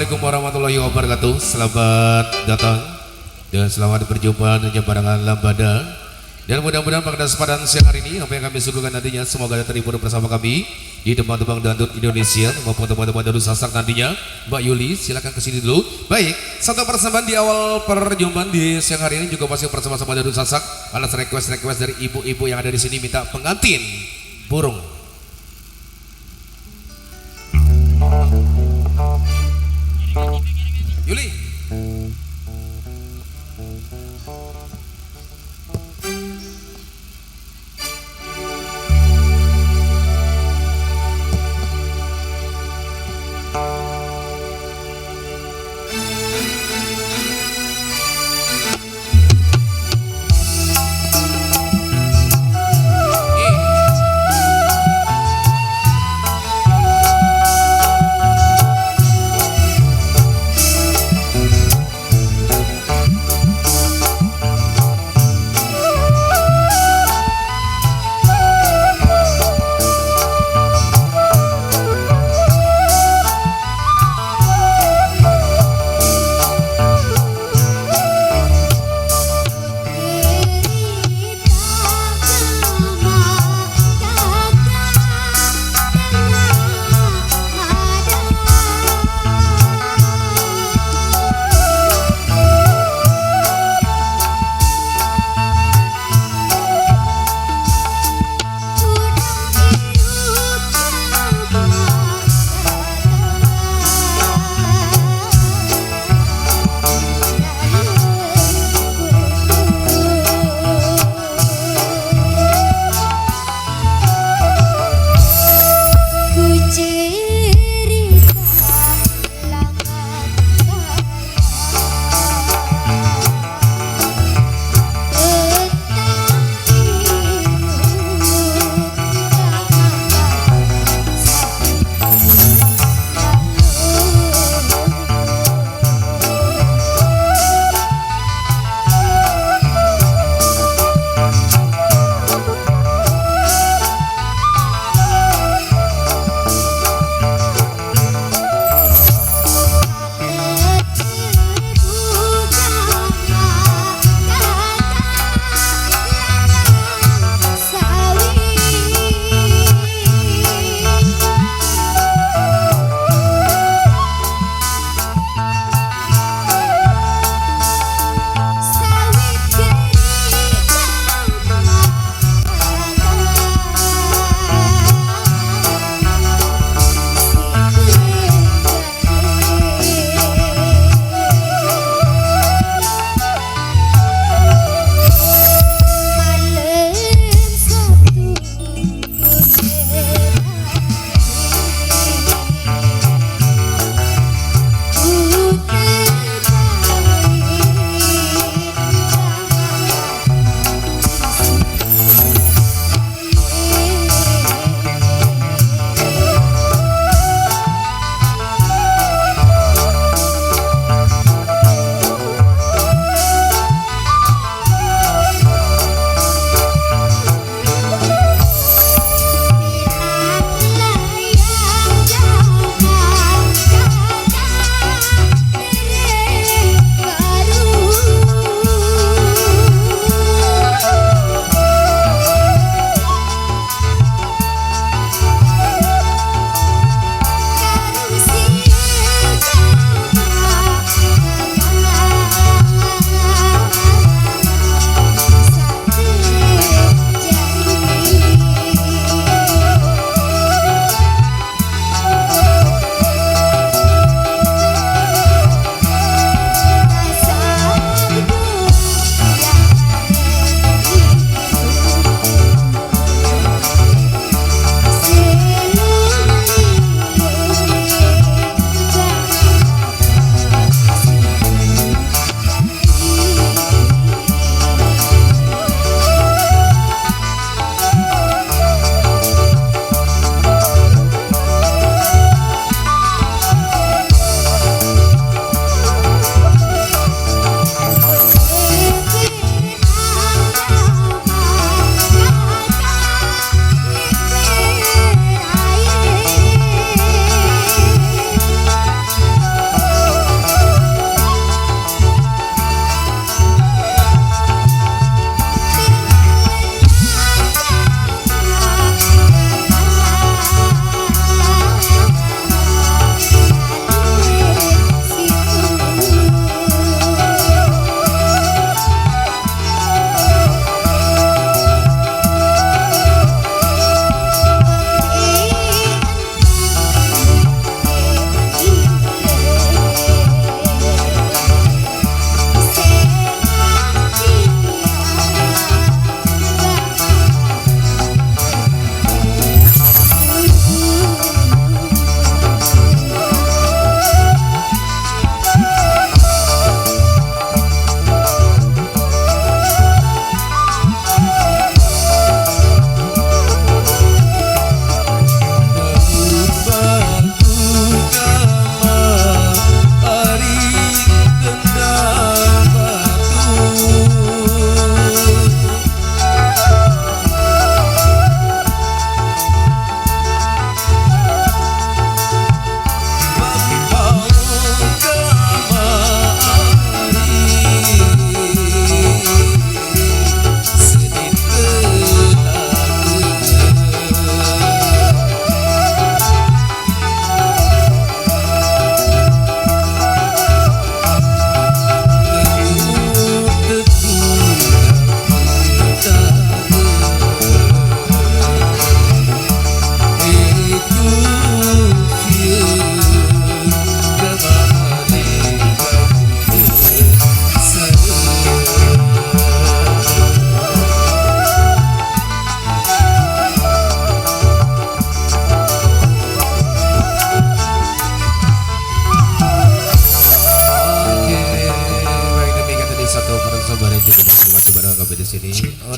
Assalamualaikum warahmatullahi wabarakatuh. Selamat datang dan selamat berjumpa dengan barangan Lambada. Dan mudah-mudahan pada kesempatan siang hari ini apa yang kami suguhkan nantinya semoga terhibur bersama kami di teman-teman dangdut Indonesia maupun teman-teman dangdut Sasak nantinya. Mbak Yuli silakan kesini dulu. Baik, satu persembahan di awal perjumpaan di siang hari ini juga masih bersama-sama dangdut Sasak. Atas request dari ibu-ibu yang ada di sini minta pengantin burung. Yuli.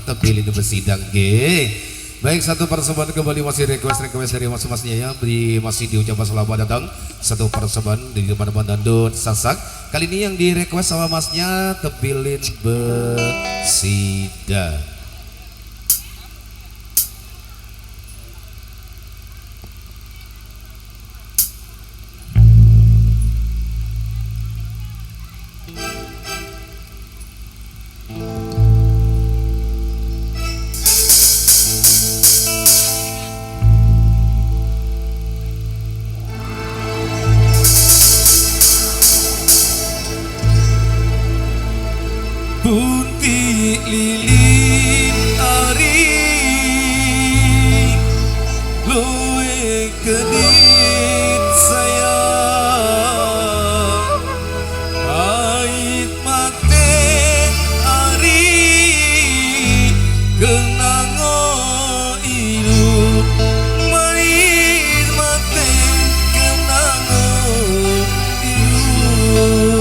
tepilin besidang ge. Baik, satu persembahan kembali masih request dari mas-masnya ya. Masih diucapkan selamat datang. Satu persembahan di depan Dandun Sasak. Kali ini yang di request sama masnya tepilin besidang. Putih lilin ari loe kedit sayang ait mate ari kenango hidup main mate kenango hidup.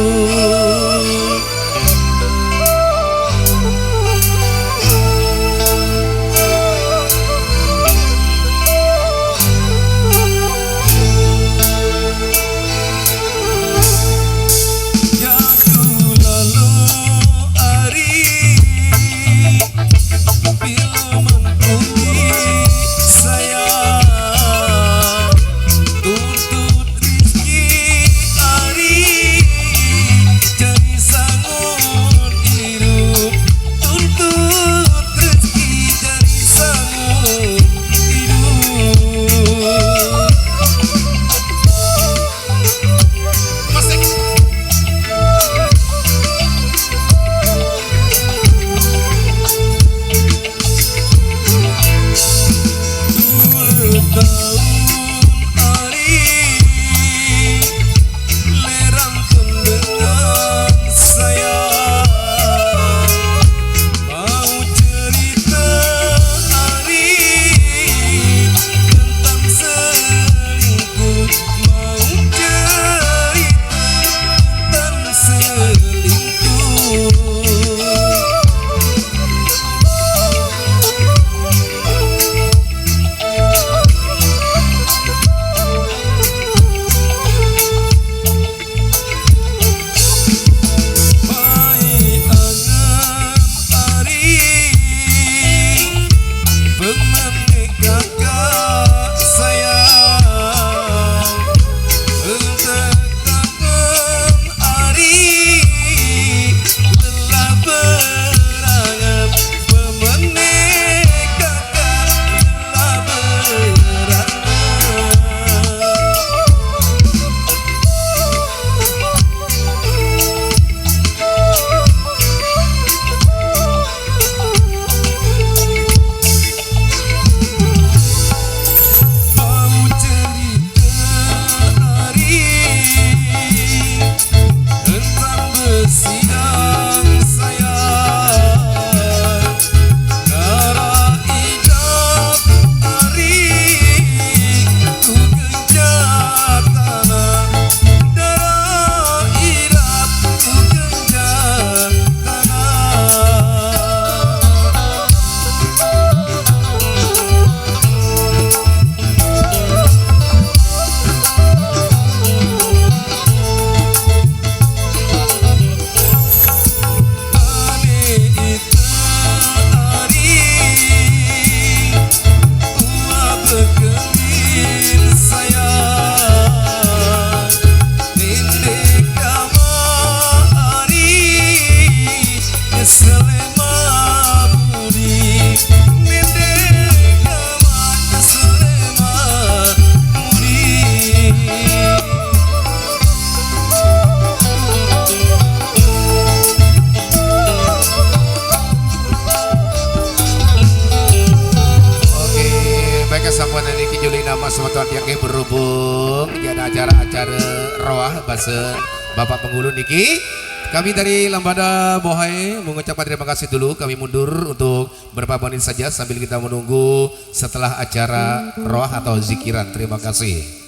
yang berhubung jadi acara-acara roah bahasa Bapak Penghulu niki. Kami dari Lambada Bohai mengucapkan terima kasih dulu. Kami mundur untuk beberapa menit saja sambil kita menunggu setelah acara roah atau zikiran. Terima kasih.